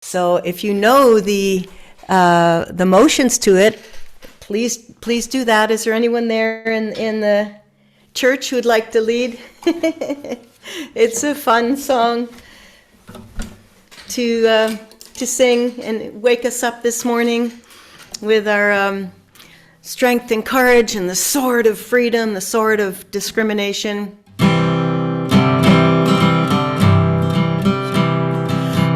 So if you know the motions to it, please do that. Is there anyone there in the church who would like to lead? It's a fun song to sing and wake us up this morning with our strength and courage and the sword of freedom, the sword of discrimination.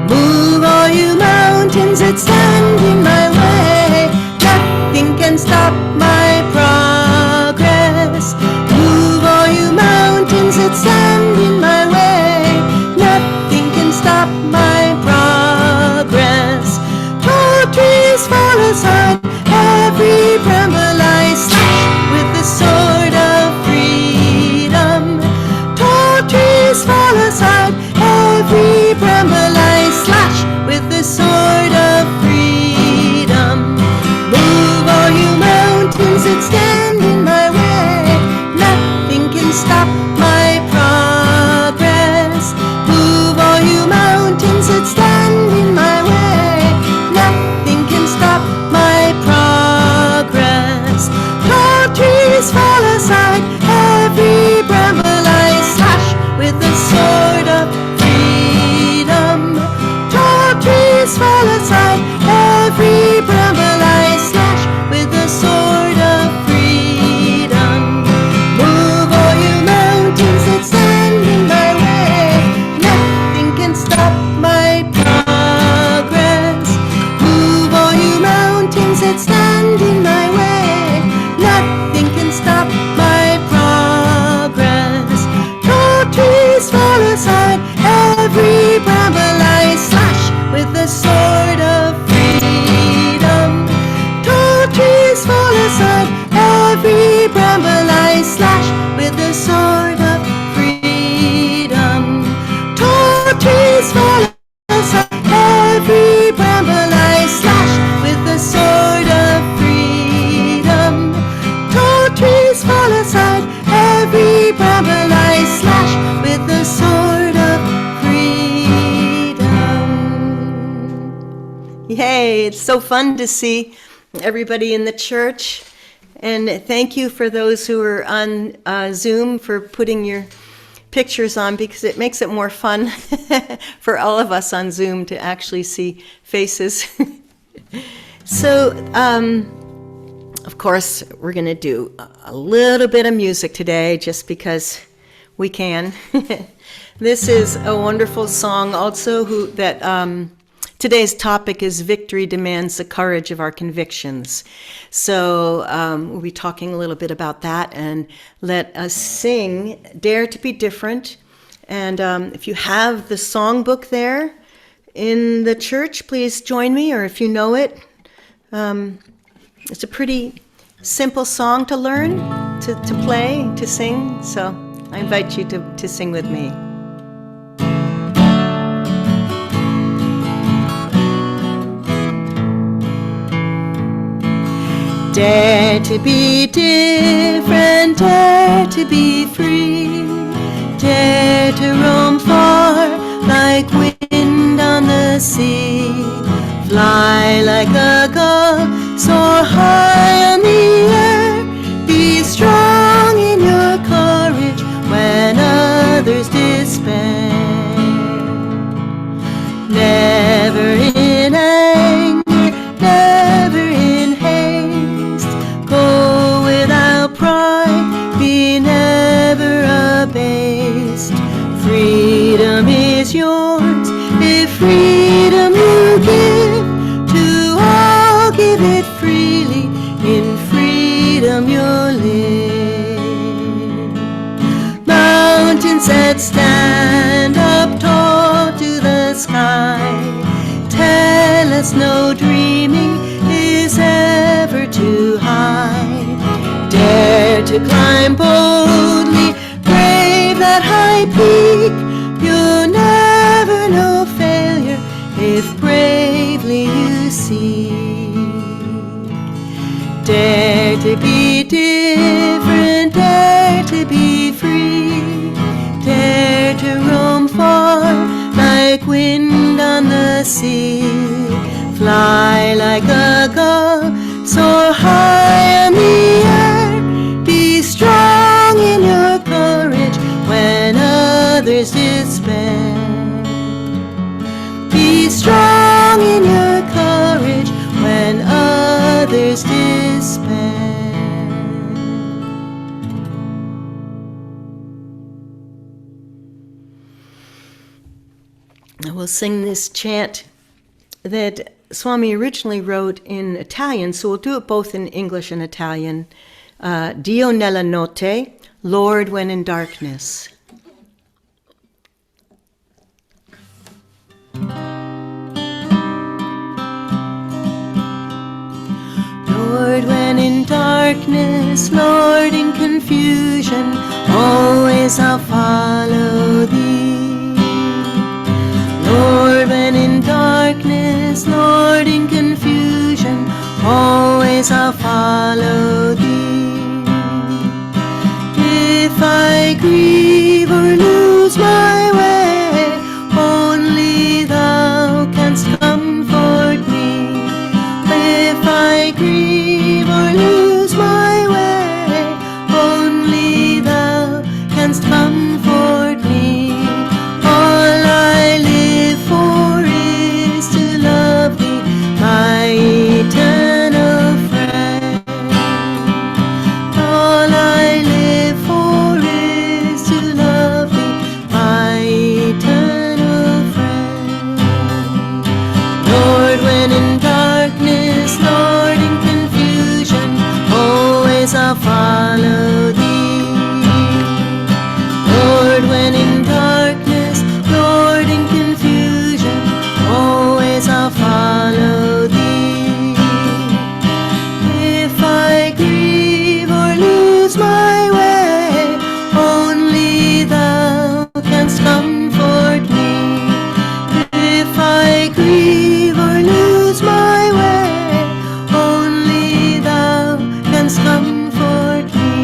Move all you mountains that stand in my way. Nothing can stop my progress. Move all you mountains that stand in my way. Nothing can stop my progress. Tall trees fall aside, every bramble I slash with the sword of freedom. Tall trees fall aside, every bramble I slash with the sword of freedom. Move all you mountains that stand in my way. Nothing can stop my progress. Move all you mountains that stand in my way. Nothing can stop my progress. Tall trees fall aside, every bramble I slash with the sword of freedom. Tall trees fall aside, every bramble I slash with the sword of freedom. Move all you mountains that stand in my way. Nothing can stop my progress. Move all you mountains that stand in my way. Nothing can stop my progress. Tall trees fall aside, every bramble I slash with the sword of freedom. Tall trees fall aside, every bramble I slash with the sword of freedom. Tall trees fall aside, every bramble I slash with the sword of freedom. Tall trees fall aside, every bramble I slash with the sword of freedom. Yay, it's so fun to see everybody in the church. And thank you for those who are on Zoom for putting your pictures on, because it makes it more fun for all of us on Zoom to actually see faces. So, of course, we're going to do a little bit of music today just because we can. This is a wonderful song also today's topic is Victory Demands the Courage of Our Convictions. So we'll be talking a little bit about that, and let us sing Dare to Be Different. And if you have the songbook there in the church, please join me, or if you know it. It's a pretty simple song to learn, to play, to sing. So I invite you to sing with me. Dare to be different, dare to be free, dare to roam far like wind on the sea, fly like a gull, soar high on the air, be strong in your courage when others despair. Never in anger, never in haste, go without pride, be never abased. Freedom is yours if freedom you give to all, give it freely, in freedom you'll live. Mountains that stand up tall to the sky tell us no dreaming is ever too high. Dare to climb boldly, brave that high peak, you'll never know failure if bravely you seek. Dare to be different, dare to be free, dare to roam far like wind on the the sea. Fly like a gull, soar high in the air. Be strong in your courage when others despair. Be strong in your courage when others despair. I will sing this chant that Swami originally wrote in Italian, so we'll do it both in English and Italian. Dio nella notte, Lord when in darkness. Lord, when in darkness, Lord, in confusion, always I'll follow thee. Lord, when in darkness, Lord, in confusion, always I'll follow thee. If I grieve or lose my way, only thou canst comfort me. If I grieve or lose my way, only thou canst comfort me. All I live for is to love thee, my eternal friend. All I live for is to love thee, my eternal friend. Lord, when in darkness, Lord, in confusion, always I'll follow thee. Lord, when in darkness, Lord, in confusion, always I'll follow thee. If I grieve or lose my way, only thou canst comfort me. If I grieve or lose my way, only thou canst comfort me.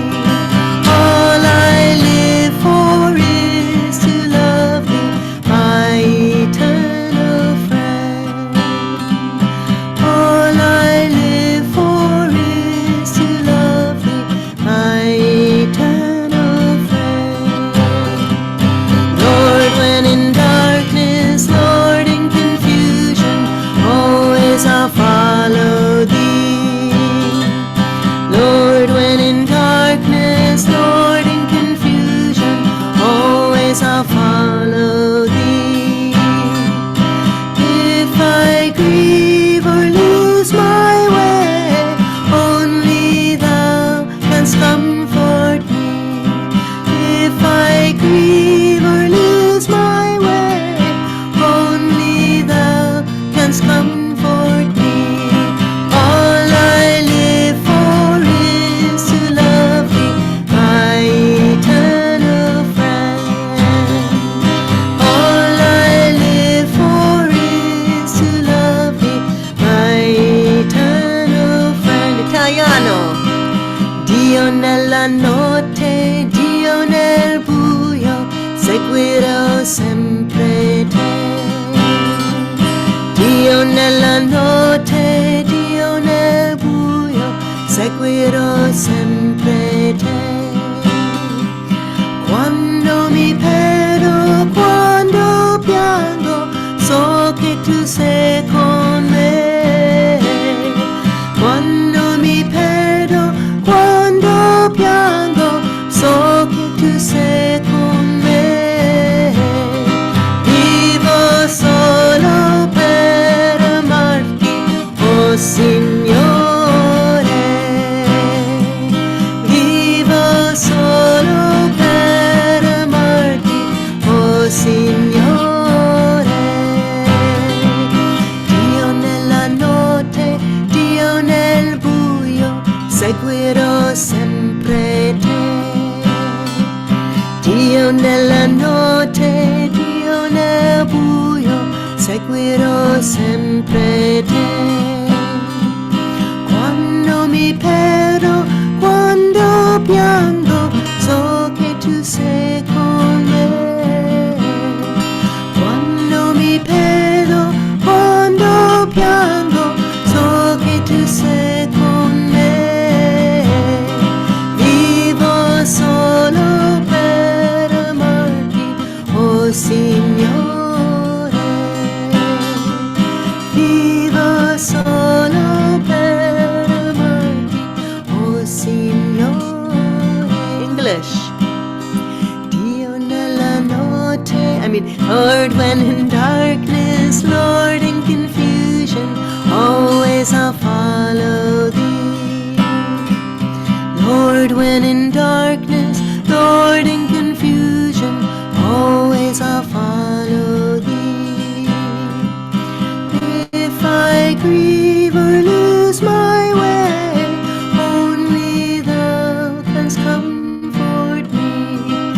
All I live for is to love thee, my eternal friend. All I live for is to love thee, my eternal friend. Lord, when in darkness, Lord, in confusion, always I'll follow thee. Lord, when in darkness, Lord, in confusion, always I'll follow thee. If I grieve or lose my way, only thou canst comfort me. If I grieve or lose my way, only thou canst comfort me. All I live for is to love thee, my eternal friend. All I live for is to love thee, my eternal friend. Italiano. Dio nella notte, Dio nel buio, seguirò sempre te. Dio nella notte, Dio nel buio, seguirò sempre te. Quando mi perdo, quando piango, so che tu sei con me. Quando mi perdo, quando piango, so che tu sei con me. Vivo solo per amarti, oh Signore. Vivo solo per amarti, oh Signore. Dio nella notte, Dio nel buio, seguirò sempre te. Dio nella notte, Dio nel buio, seguirò sempre te. I'll follow thee. Lord, when in darkness, Lord, in confusion, always I'll follow thee. If I grieve or lose my way, only thou canst comfort me.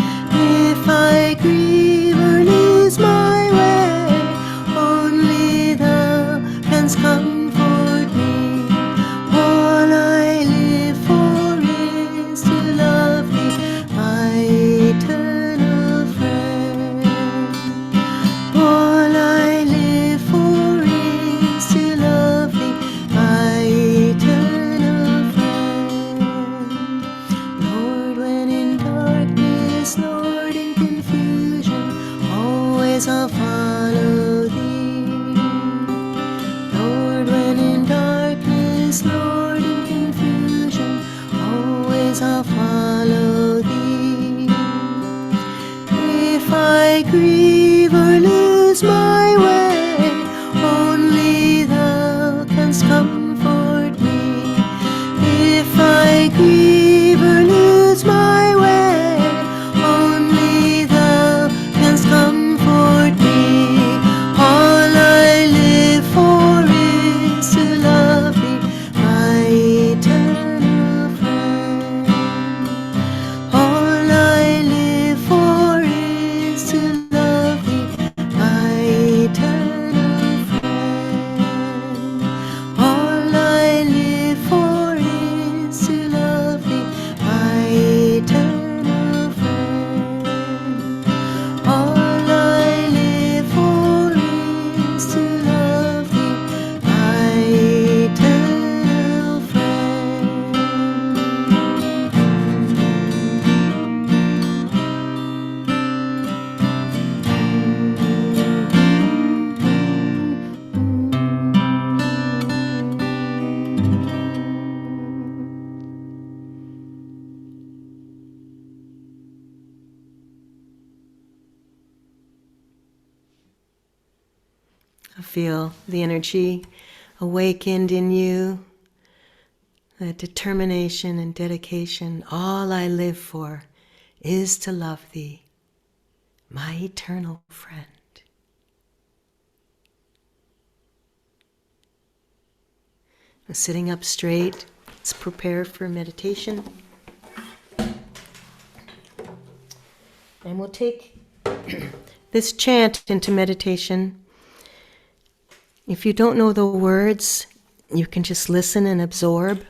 If I grieve or lose my way, only thou canst comfort me. All I live for is to love thee, my eternal friend. All I live for is to love thee, my eternal friend. Lord, when in darkness, Lord, in confusion, always I'll follow thee. Lord, when in darkness, Lord, in confusion, always I'll follow thee. If I grieve or lose my way, only thou canst comfort me. If I grieve or lose my way, only thou canst comfort me. All I live for is to love thee, my eternal friend. All I live for is to love thee, my eternal friend. All I live for is to love thee, my eternal friend. All I live for is to love thee, my eternal friend. I feel the energy awakened in you, the determination and dedication. All I live for is to love thee, my eternal friend. Sitting up straight, let's prepare for meditation. And we'll take this chant into meditation. If you don't know the words, you can just listen and absorb.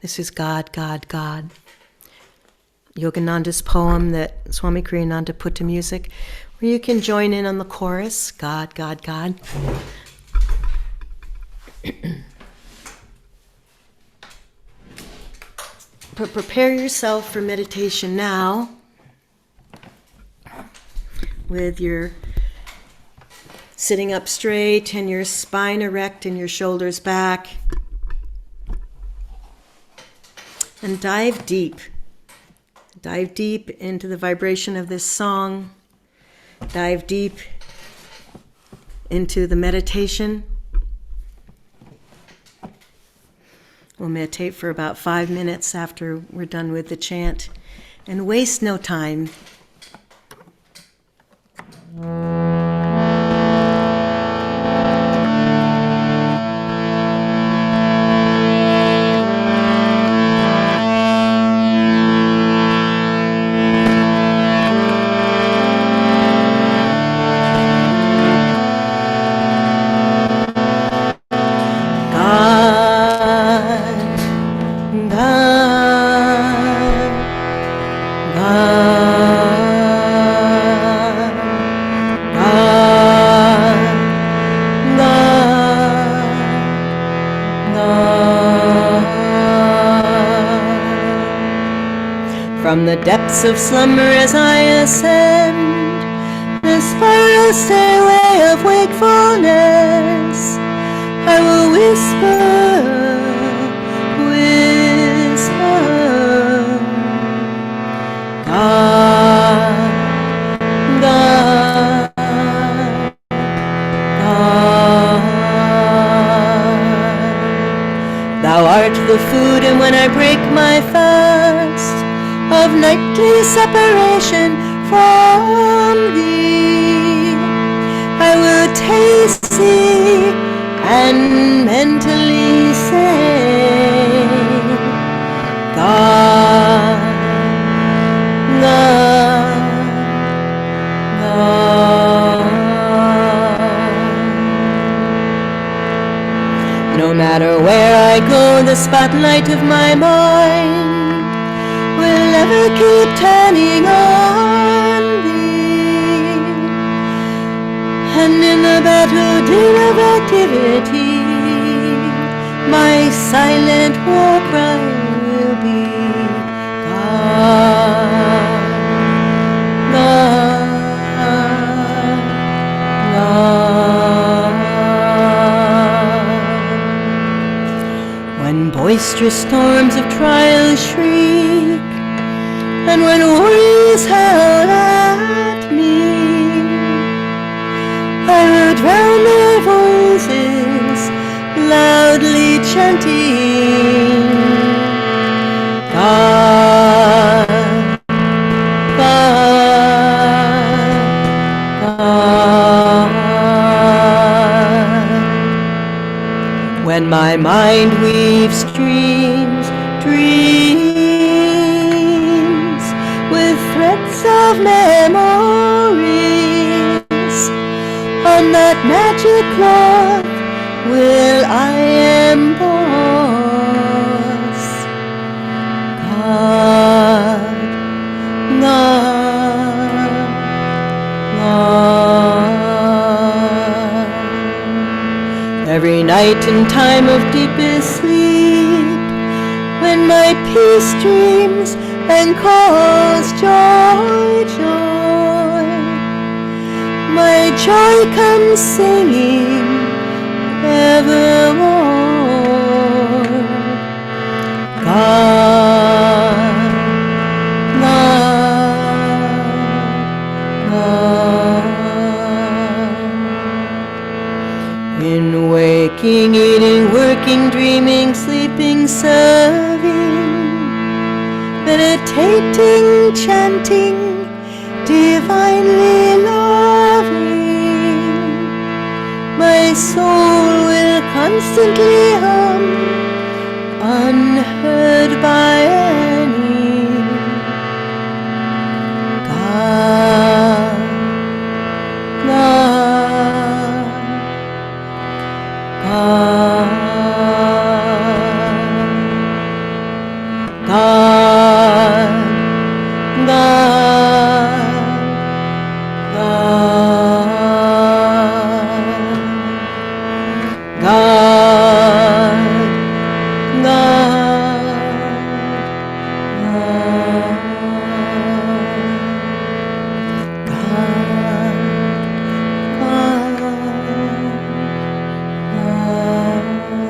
This is God, God, God. Yogananda's poem that Swami Kriyananda put to music, where you can join in on the chorus, God, God, God. But prepare yourself for meditation now with your sitting up straight and your spine erect and your shoulders back. And dive deep. Dive deep into the vibration of this song. Dive deep into the meditation. We'll meditate for about 5 minutes after we're done with the chant. And waste no time. From the depths of slumber as I ascend the spiral stairway of wakefulness, I will whisper, God, God, God, Thou art the food, and when I break my fast of nightly separation from Thee, I will taste Thee and mentally say, God, God, God. No matter where I go, the spotlight of my mind will ever keep turning on Thee. And in the battle din of activity, my silent war cry will be, God, God, God. When boisterous storms of trial shriek, and when worries howl at me, I will drown their voices, loudly chanting, God, God, God. When my mind weaves dreams with threads of memories, on that magic cloth will I emboss, God, God, God. Every night in time of deepest sleep, when my peace dreams and calls joy, joy, my joy comes singing evermore, God, God, God. In waking, eating, working, dreaming, sleeping, serving, meditating, chanting, divinely loving, my soul will constantly hum, unheard by any, God, God, God, God, God, God, God, God, God.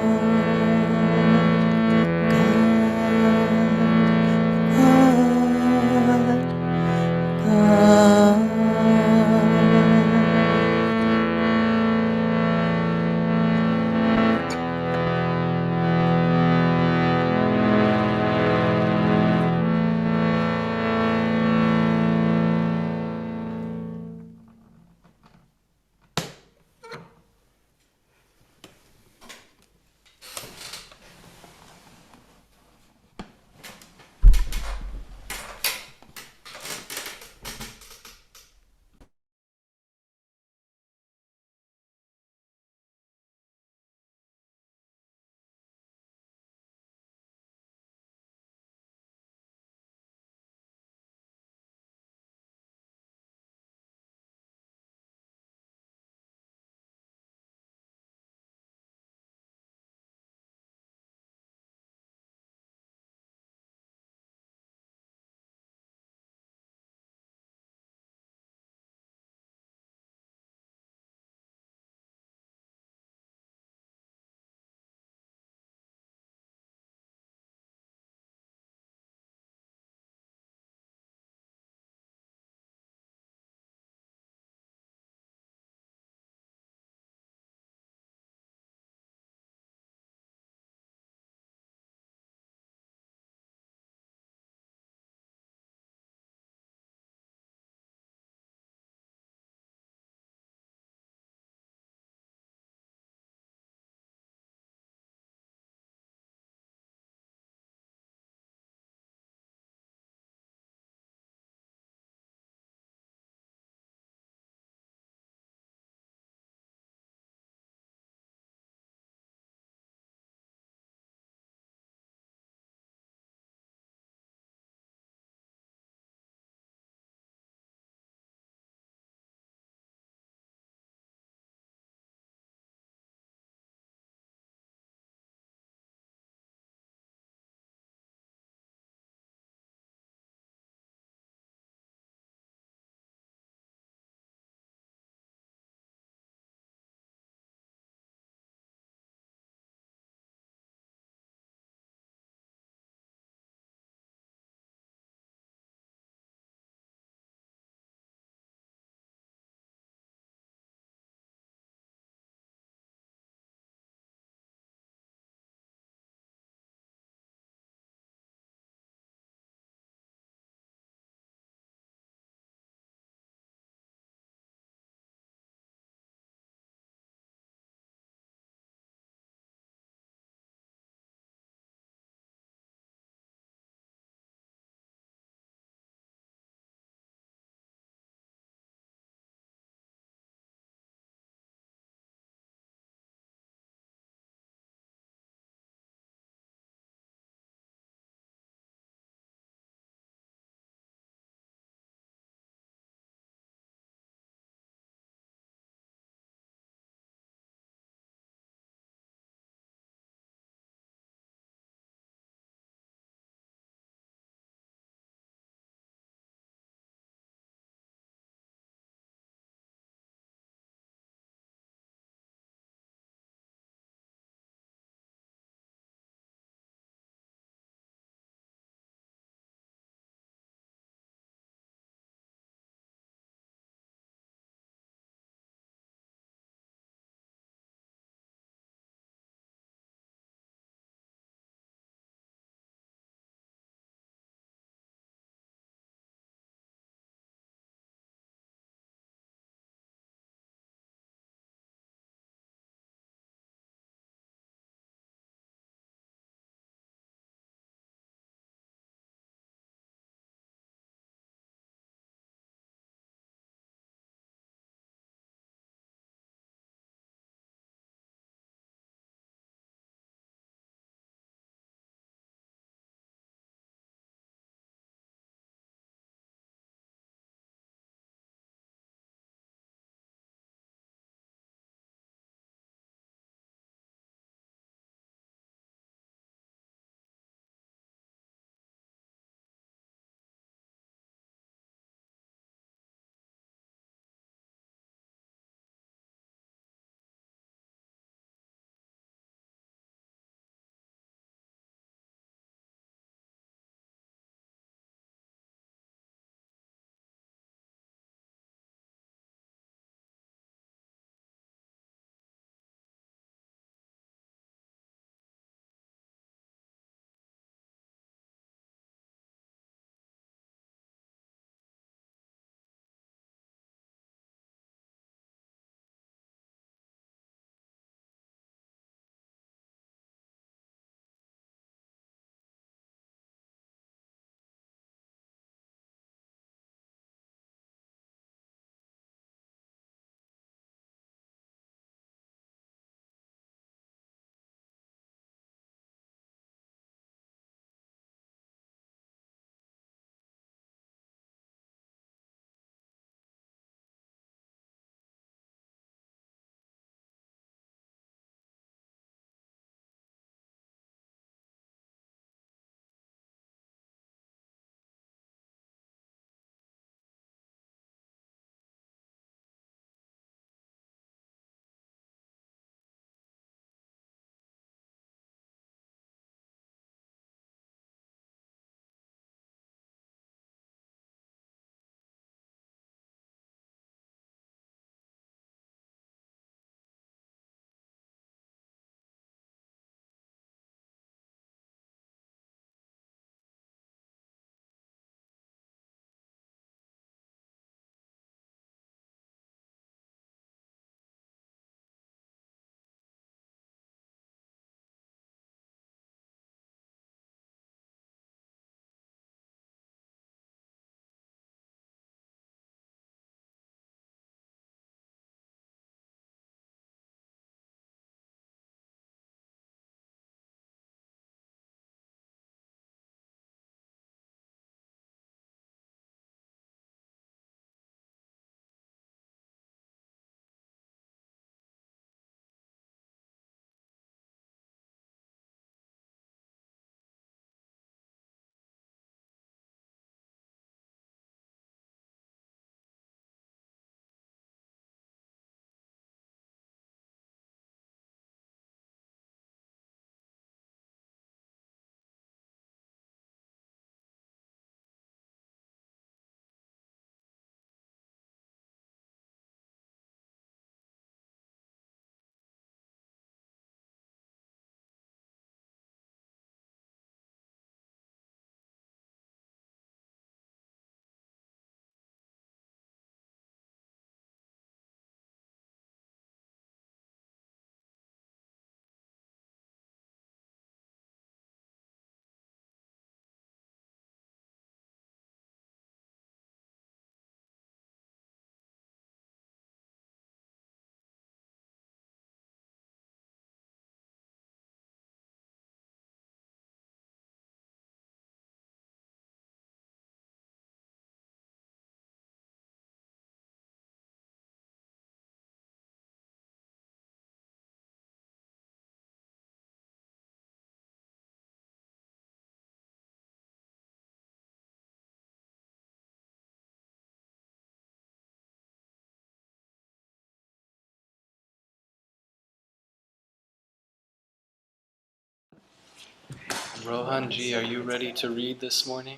Rohanji, are you ready to read this morning?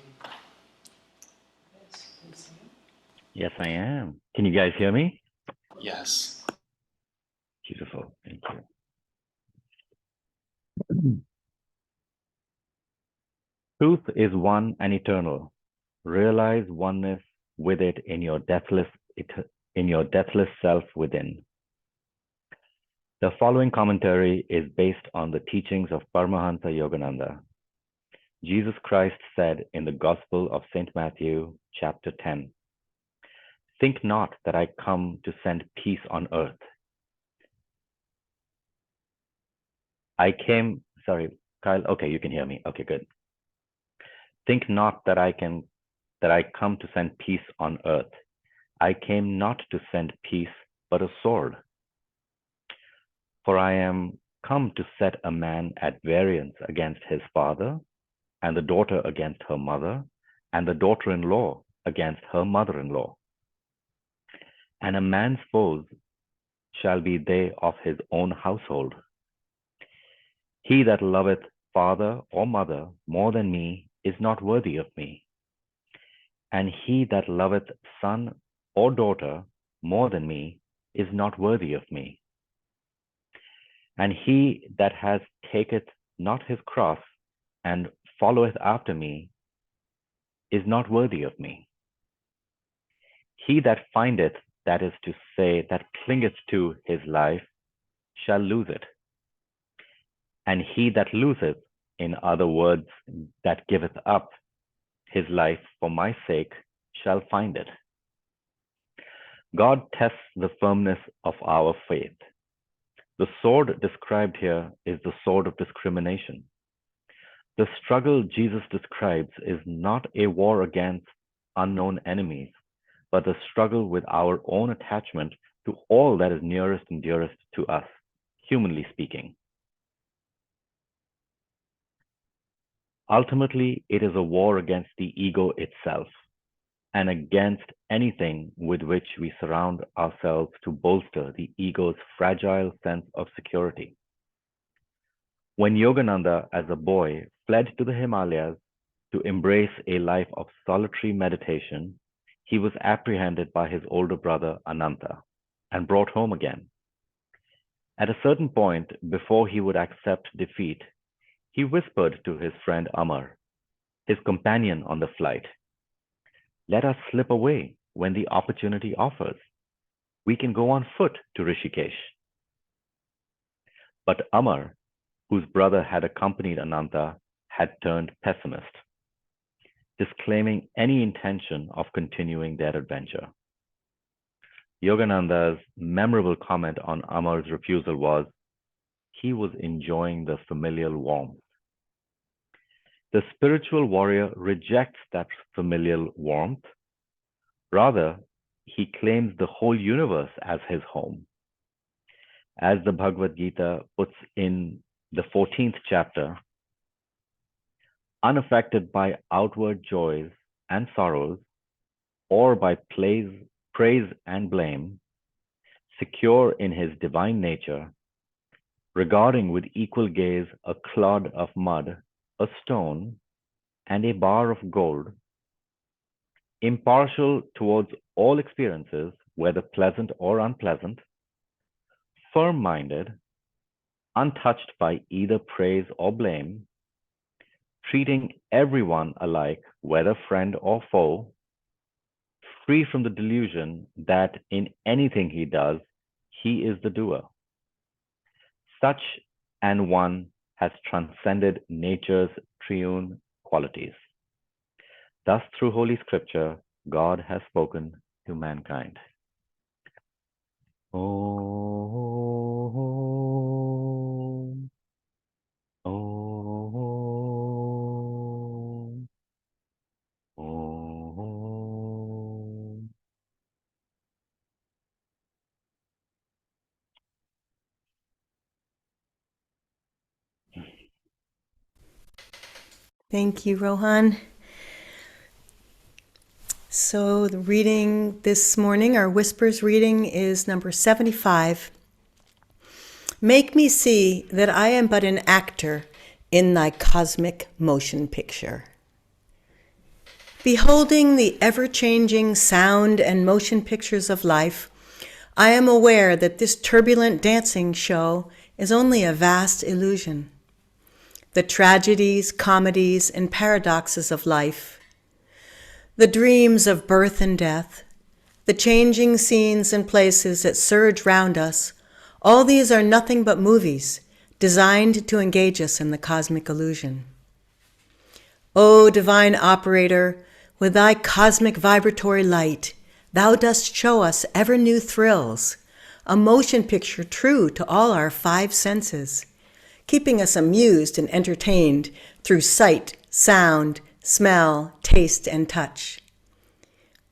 Yes, I am. Can you guys hear me? Yes. Beautiful. Thank you. Truth is one and eternal. Realize oneness with it in your deathless self within. The following commentary is based on the teachings of Paramhansa Yogananda. Jesus Christ said in the Gospel of St. Matthew, chapter 10, "Think not that I come to send peace on earth. Sorry, Kyle, okay, you can hear me. Okay, good. Think not that I come to send peace on earth. I came not to send peace, but a sword. For I am come to set a man at variance against his father, and the daughter against her mother, and the daughter-in-law against her mother-in-law. And a man's foes shall be they of his own household. He that loveth father or mother more than me is not worthy of me. And he that loveth son or daughter more than me is not worthy of me. And he that taketh not his cross and followeth after me is not worthy of me. He that findeth, that is to say, that clingeth to his life, shall lose it. And he that loseth, in other words, that giveth up his life for my sake, shall find it. God tests the firmness of our faith. The sword described here is the sword of discrimination. The struggle Jesus describes is not a war against unknown enemies, but the struggle with our own attachment to all that is nearest and dearest to us, humanly speaking. Ultimately, it is a war against the ego itself and against anything with which we surround ourselves to bolster the ego's fragile sense of security. When Yogananda, as a boy, fled to the Himalayas to embrace a life of solitary meditation, he was apprehended by his older brother Ananda and brought home again. At a certain point, before he would accept defeat, he whispered to his friend Amar, his companion on the flight, "Let us slip away when the opportunity offers. We can go on foot to Rishikesh." But Amar, whose brother had accompanied Ananda, had turned pessimist, disclaiming any intention of continuing their adventure. Yogananda's memorable comment on Amar's refusal was, "He was enjoying the familial warmth." The spiritual warrior rejects that familial warmth. Rather, he claims the whole universe as his home. As the Bhagavad Gita puts in the 14th chapter, unaffected by outward joys and sorrows, or by praise and blame, secure in his divine nature, regarding with equal gaze a clod of mud, a stone, and a bar of gold, impartial towards all experiences, whether pleasant or unpleasant, firm-minded, untouched by either praise or blame, treating everyone alike, whether friend or foe, free from the delusion that in anything he does, he is the doer. Such an one has transcended nature's triune qualities. Thus, through Holy Scripture, God has spoken to mankind. Om. Om. Om. Thank you, Rohan. So the reading this morning, our Whispers reading, is number 75. Make me see that I am but an actor, in thy cosmic motion picture. Beholding the ever-changing sound and motion pictures of life, I am aware that this turbulent dancing show is only a vast illusion. The tragedies, comedies, and paradoxes of life, the dreams of birth and death, the changing scenes and places that surge round us, all these are nothing but movies designed to engage us in the cosmic illusion. O divine operator, with thy cosmic vibratory light, thou dost show us ever new thrills, a motion picture true to all our five senses, keeping us amused and entertained through sight, sound, smell, taste, and touch.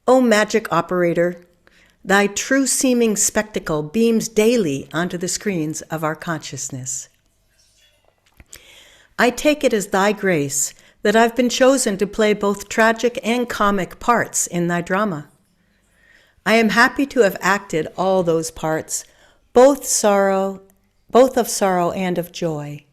O magic operator, thy true seeming spectacle beams daily onto the screens of our consciousness. I take it as thy grace that I've been chosen to play both tragic and comic parts in thy drama. I am happy to have acted all those parts, both of sorrow and of joy.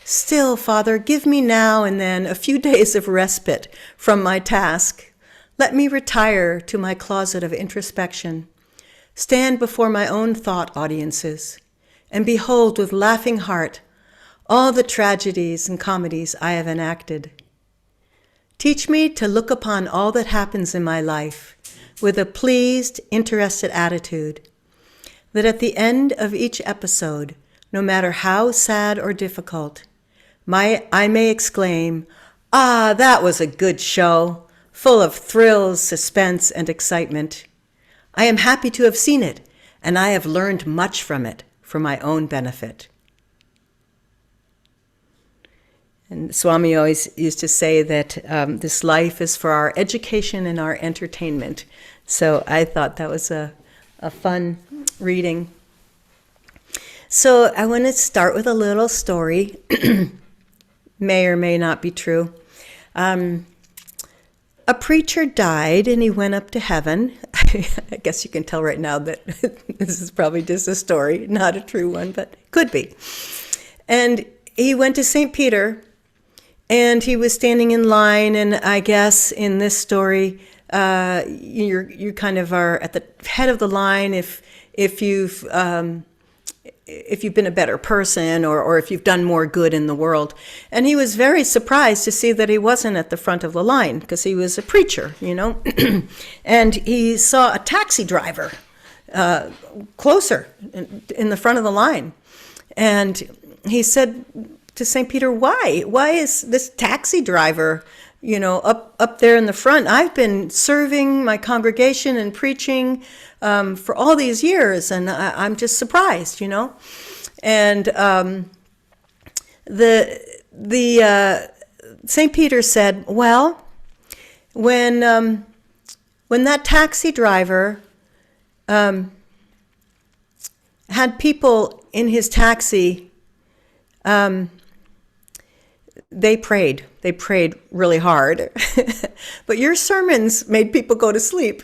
Still, Father, give me now and then a few days of respite from my task. Let me retire to my closet of introspection, stand before my own thought audiences, and behold with laughing heart all the tragedies and comedies I have enacted. Teach me to look upon all that happens in my life with a pleased, interested attitude, that at the end of each episode, no matter how sad or difficult, I may exclaim, "Ah, that was a good show, full of thrills, suspense, and excitement. I am happy to have seen it, and I have learned much from it for my own benefit." And Swami always used to say that this life is for our education and our entertainment. So I thought that was a fun reading. So I want to start with a little story. May or may not be true. A preacher died and he went up to heaven. I guess you can tell right now that this is probably just a story, not a true one, but could be. And he went to St. Peter, and he was standing in line, and I guess in this story, you kind of are at the head of the line if you've been a better person or if you've done more good in the world. And he was very surprised to see that he wasn't at the front of the line because he was a preacher, you know. And he saw a taxi driver closer in the front of the line. And he said to St. Peter, why is this taxi driver, you know, up there in the front? I've been serving my congregation and preaching for all these years, and I'm just surprised, you know. And the St. Peter said, well, when that taxi driver had people in his taxi, they prayed really hard, but your sermons made people go to sleep.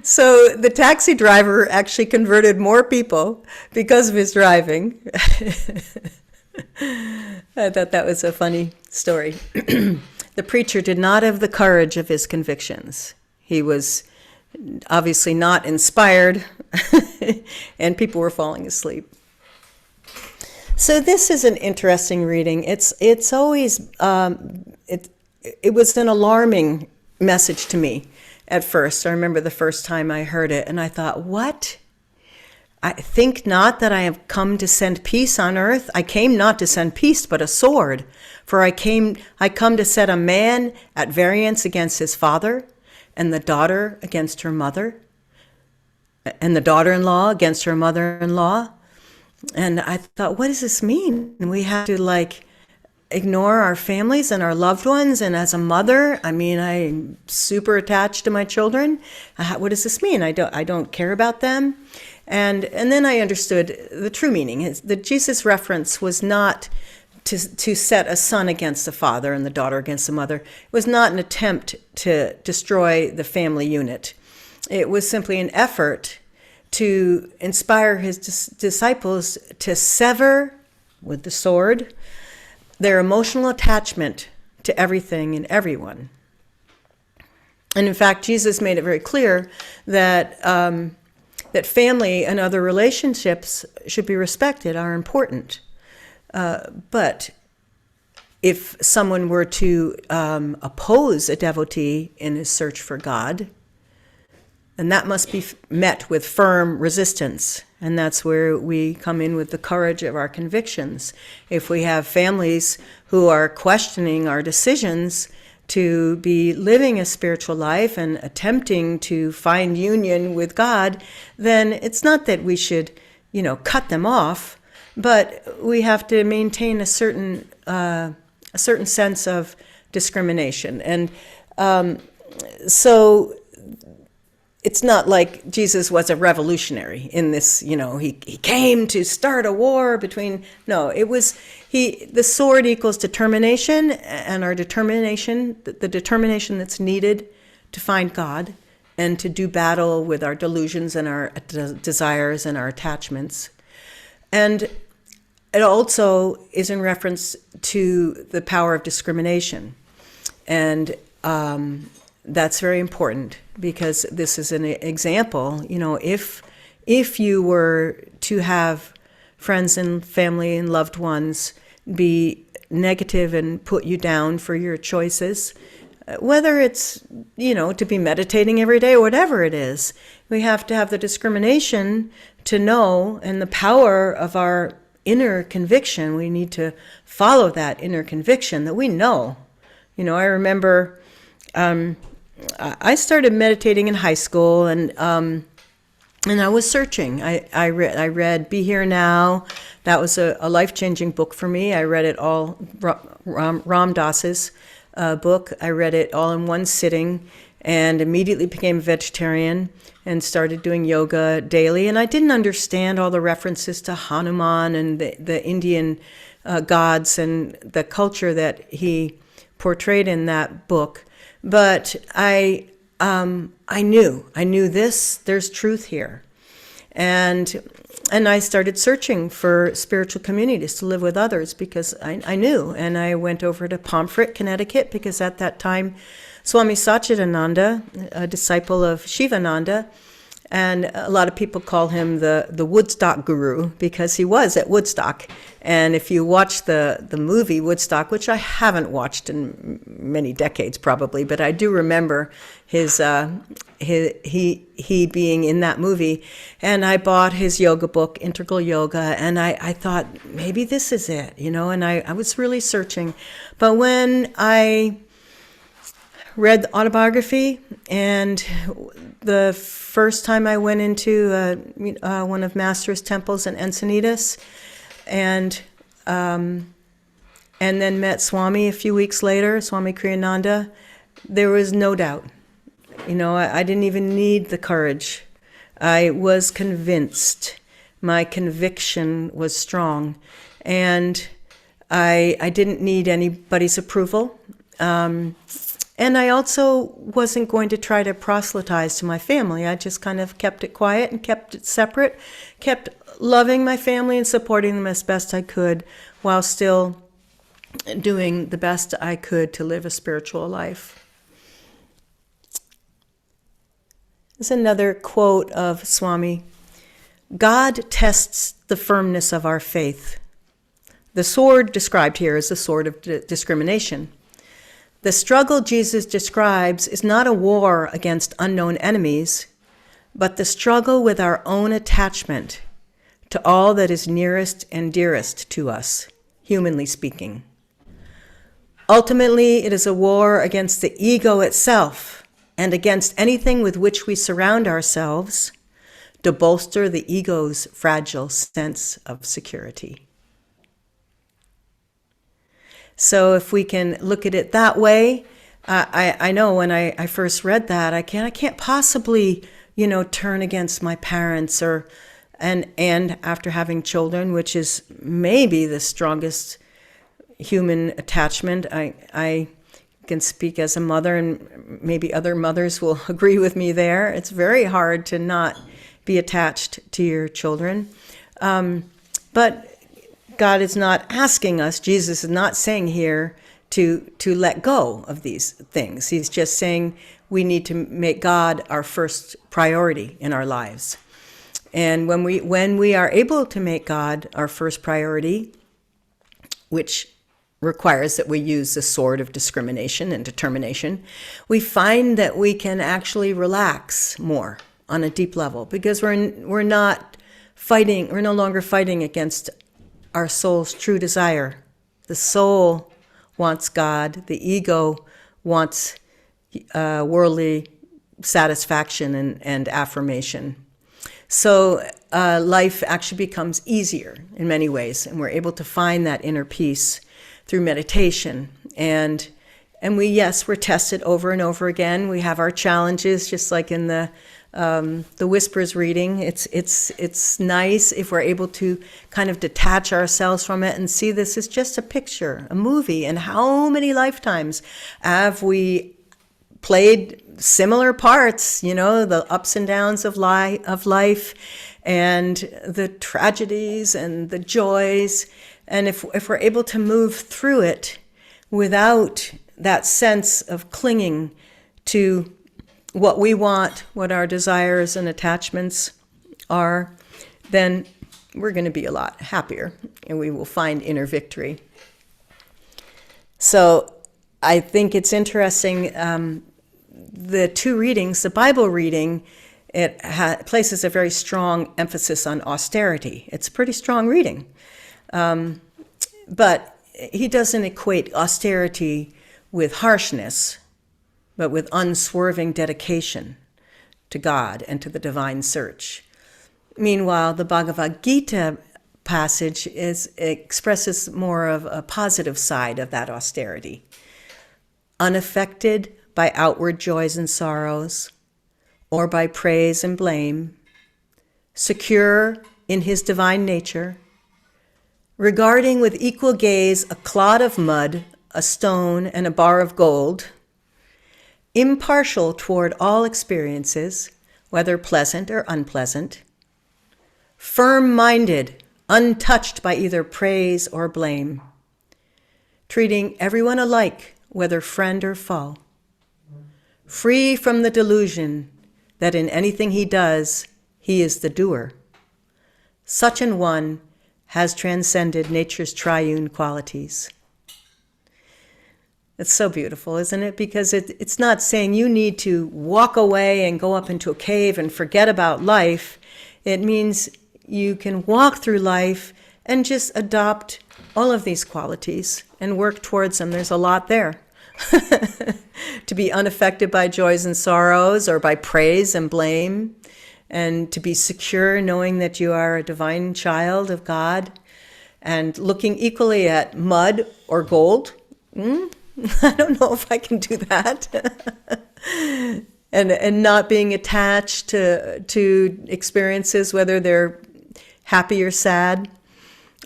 So the taxi driver actually converted more people because of his driving. I thought that was a funny story. The preacher did not have the courage of his convictions. He was obviously not inspired, and people were falling asleep. So this is an interesting reading. It's always it was an alarming message to me at first. I remember the first time I heard it, and I thought, what? I think not that I have come to send peace on earth. I came not to send peace, but a sword. For I come to set a man at variance against his father, and the daughter against her mother, and the daughter-in-law against her mother-in-law. And I thought, what does this mean? We have to ignore our families and our loved ones. And as a mother, I mean, I'm super attached to my children. What does this mean? I don't care about them. And then I understood the true meaning. The Jesus reference was not to set a son against the father and the daughter against the mother. It was not an attempt to destroy the family unit. It was simply an effort to inspire his disciples to sever with the sword, their emotional attachment to everything and everyone. And in fact, Jesus made it very clear that that family and other relationships should be respected, are important. But if someone were to oppose a devotee in his search for God, then that must be met with firm resistance. And that's where we come in with the courage of our convictions. If we have families who are questioning our decisions to be living a spiritual life and attempting to find union with God, then it's not that we should, cut them off, but we have to maintain a certain sense of discrimination. And so it's not like Jesus was a revolutionary in this, he came to start a war between, no, it was, the sword equals determination, and our determination, the determination that's needed to find God and to do battle with our delusions and our desires and our attachments. And it also is in reference to the power of discrimination. And that's very important, because this is an example. If you were to have friends and family and loved ones be negative and put you down for your choices, whether it's, to be meditating every day or whatever it is, we have to have the discrimination to know, and the power of our inner conviction. We need to follow that inner conviction that we know. I remember I started meditating in high school, and I was searching. I read Be Here Now. That was a life-changing book for me. I read it all, Ram Dass's book. I read it all in one sitting and immediately became a vegetarian and started doing yoga daily. And I didn't understand all the references to Hanuman and the Indian gods and the culture that he portrayed in that book. But I knew this, there's truth here. And I started searching for spiritual communities to live with others, because I knew. And I went over to Pomfret, Connecticut, because at that time, Swami Satchidananda, a disciple of Shivananda, and a lot of people call him the Woodstock guru, because he was at Woodstock. And if you watch the movie Woodstock, which I haven't watched in many decades probably, but I do remember he being in that movie. And I bought his yoga book, Integral Yoga, and I thought, maybe this is it, and I was really searching. But when I read the autobiography, and the first time I went into one of Master's temples in Encinitas, and then met Swami a few weeks later, Swami Kriyananda, there was no doubt. I didn't even need the courage. I was convinced. My conviction was strong, and I didn't need anybody's approval. And I also wasn't going to try to proselytize to my family. I just kind of kept it quiet and kept it separate, kept loving my family and supporting them as best I could, while still doing the best I could to live a spiritual life. There's another quote of Swami. God tests the firmness of our faith. The sword described here is the sword of discrimination. The struggle Jesus describes is not a war against unknown enemies, but the struggle with our own attachment to all that is nearest and dearest to us, humanly speaking. Ultimately, it is a war against the ego itself and against anything with which we surround ourselves to bolster the ego's fragile sense of security. So if we can look at it that way, I know when I first read that, I can't possibly, turn against my parents and after having children, which is maybe the strongest human attachment. I can speak as a mother, and maybe other mothers will agree with me there. It's very hard to not be attached to your children. But God is not asking us, Jesus is not saying here to let go of these things. He's just saying we need to make God our first priority in our lives. And when we are able to make God our first priority, which requires that we use the sword of discrimination and determination, we find that we can actually relax more on a deep level, because we're not fighting, we're no longer fighting against our soul's true desire. The soul wants God, the ego wants worldly satisfaction and affirmation. So life actually becomes easier in many ways, and we're able to find that inner peace through meditation. And we're tested over and over again. We have our challenges, just like in the Whispers reading. It's nice if we're able to kind of detach ourselves from it and see this is just a picture, a movie, and how many lifetimes have we played similar parts, the ups and downs of life, and the tragedies and the joys. And if we're able to move through it without that sense of clinging to what we want, what our desires and attachments are, then we're going to be a lot happier, and we will find inner victory. So I think it's interesting, the two readings, the Bible reading, it places a very strong emphasis on austerity. It's a pretty strong reading. But he doesn't equate austerity with harshness, but with unswerving dedication to God and to the divine search. Meanwhile, the Bhagavad Gita passage expresses more of a positive side of that austerity. Unaffected by outward joys and sorrows, or by praise and blame, secure in his divine nature, regarding with equal gaze a clod of mud, a stone, and a bar of gold, impartial toward all experiences, whether pleasant or unpleasant, firm-minded, untouched by either praise or blame, treating everyone alike, whether friend or foe, free from the delusion that in anything he does, he is the doer. Such an one has transcended nature's triune qualities. It's so beautiful, isn't it? Because it's not saying you need to walk away and go up into a cave and forget about life. It means you can walk through life and just adopt all of these qualities and work towards them. There's a lot there. To be unaffected by joys and sorrows, or by praise and blame, and to be secure knowing that you are a divine child of God, and looking equally at mud or gold. I don't know if I can do that. and not being attached to experiences, whether they're happy or sad.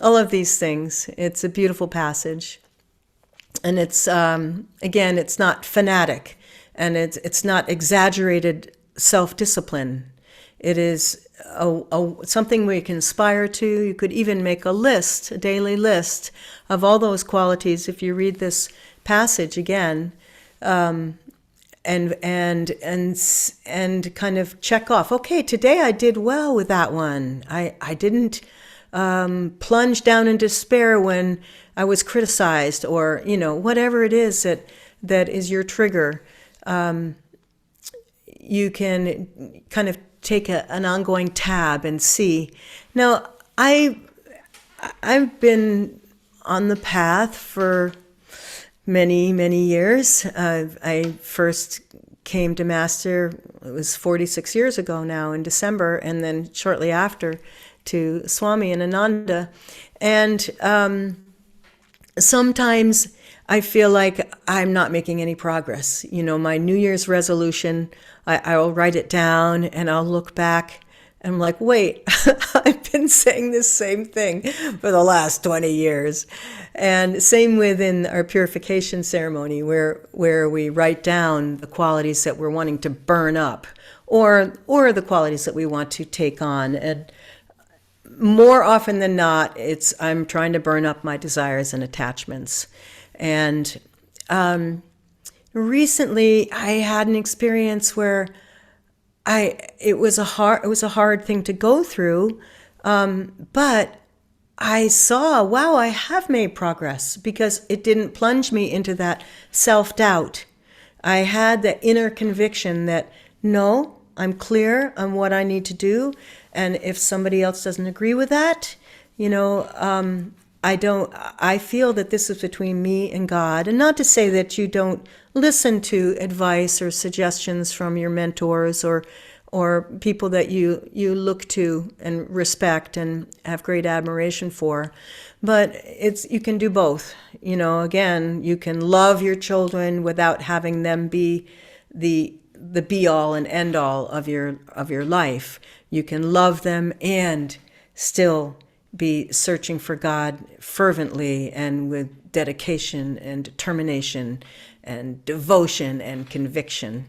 All of these things. It's a beautiful passage. And it's, again, it's not fanatic, and it's not exaggerated self-discipline. It is something we can aspire to. You could even make a list, a daily list of all those qualities if you read this passage again, and kind of check off, okay, today I did well with that one. I didn't plunge down in despair when I was criticized, or, whatever it is that is your trigger. You can kind of take an ongoing tab and see. Now, I've been on the path for many, many years. I first came to Master, it was 46 years ago now in December, and then shortly after to Swami and Ananda. And sometimes I feel like I'm not making any progress. My New Year's resolution, I'll write it down and I'll look back and I'm like, wait, I've been saying this same thing for the last 20 years. And same within our purification ceremony, where we write down the qualities that we're wanting to burn up, or the qualities that we want to take on. And more often than not, I'm trying to burn up my desires and attachments. And recently, I had an experience where it was a hard thing to go through, but I saw, wow, I have made progress because it didn't plunge me into that self-doubt. I had the inner conviction that, no, I'm clear on what I need to do. And if somebody else doesn't agree with that, I feel that this is between me and God. And not to say that you don't listen to advice or suggestions from your mentors or people that you look to and respect and have great admiration for. But you can do both. Again, you can love your children without having them be the be all and end all of your life. You can love them and still be searching for God fervently and with dedication and determination and devotion and conviction.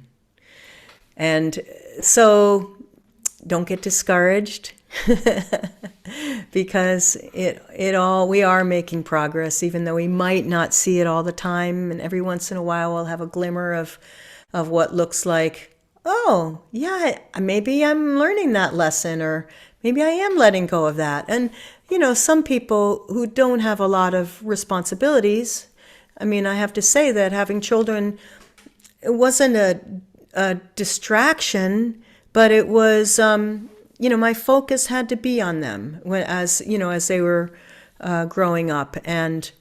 And so don't get discouraged because we are making progress, even though we might not see it all the time. And every once in a while we'll have a glimmer of what looks like, oh, yeah, maybe I'm learning that lesson, or maybe I am letting go of that. And, some people who don't have a lot of responsibilities, I have to say that having children, it wasn't a distraction, but it was, my focus had to be on them as they were growing up. And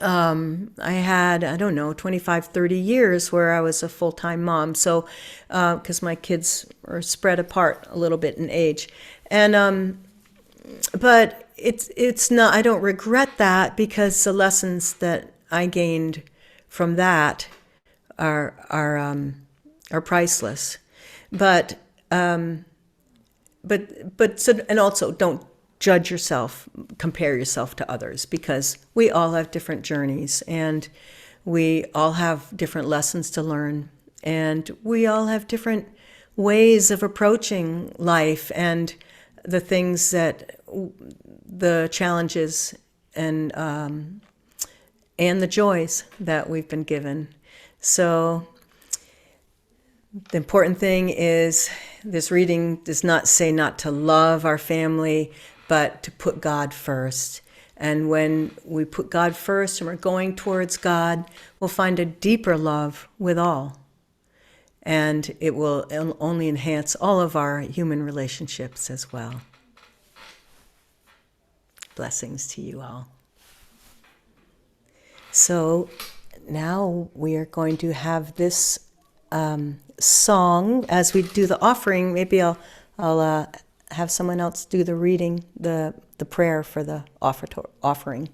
I had, 25, 30 years where I was a full-time mom. So, because my kids are spread apart a little bit in age. And, but it's not, I don't regret that, because the lessons that I gained from that are priceless. But and also don't judge yourself, compare yourself to others, because we all have different journeys and we all have different lessons to learn, and we all have different ways of approaching life and the things the challenges and the joys that we've been given. So the important thing is, this reading does not say not to love our family, but to put God first. And when we put God first and we're going towards God, we'll find a deeper love with all. And it will only enhance all of our human relationships as well. Blessings to you all. So now we are going to have this song as we do the offering. Maybe I'll have someone else do the reading, the prayer for the offering.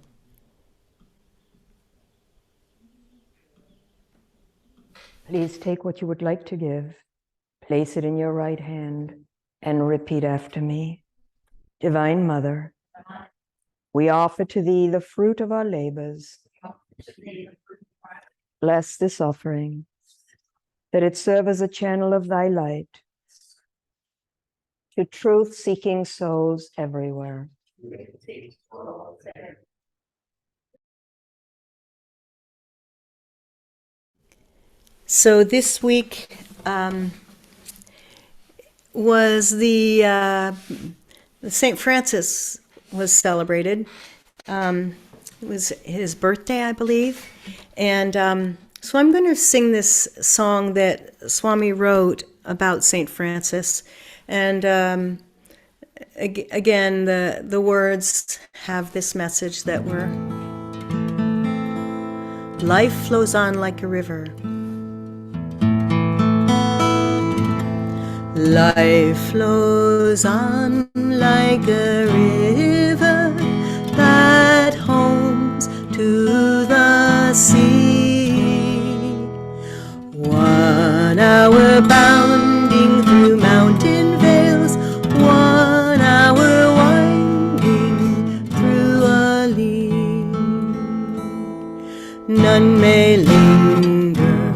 Please take what you would like to give, place it in your right hand, and repeat after me. Divine Mother, we offer to thee the fruit of our labors. Bless this offering, that it serve as a channel of thy light to truth-seeking souls everywhere. So this week was the St. Francis was celebrated. It was his birthday, I believe. And so I'm going to sing this song that Swami wrote about St. Francis. And again, the words have this message that life flows on like a river. Life flows on like a river that homes to the sea. 1 hour bounding through mountain vales, 1 hour winding through a lea. None may linger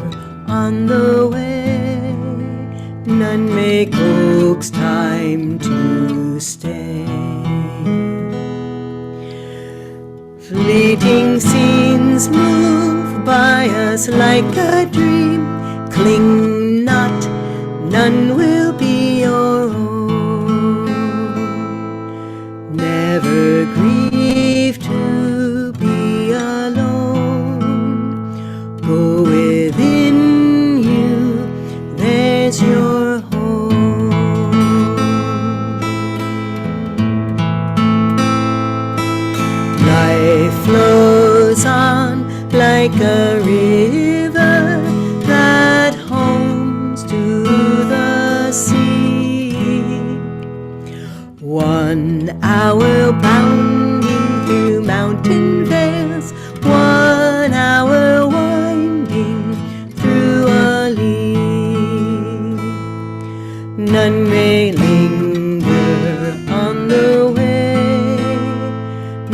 on the way, none may coax time to stay. Fleeting scenes move by us like a dream. Cling not, none will be your own. Never grieve to be alone. Go within you, there's your home. Life flows on like a river that homes to the sea. 1 hour bounding through mountain vales, 1 hour winding through a lea. None may linger on the way,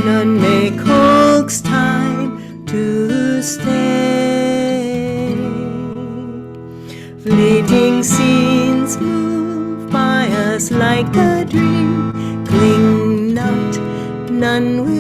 none may coax time to stay. Fleeting scenes move by us like a dream. Cling not, none will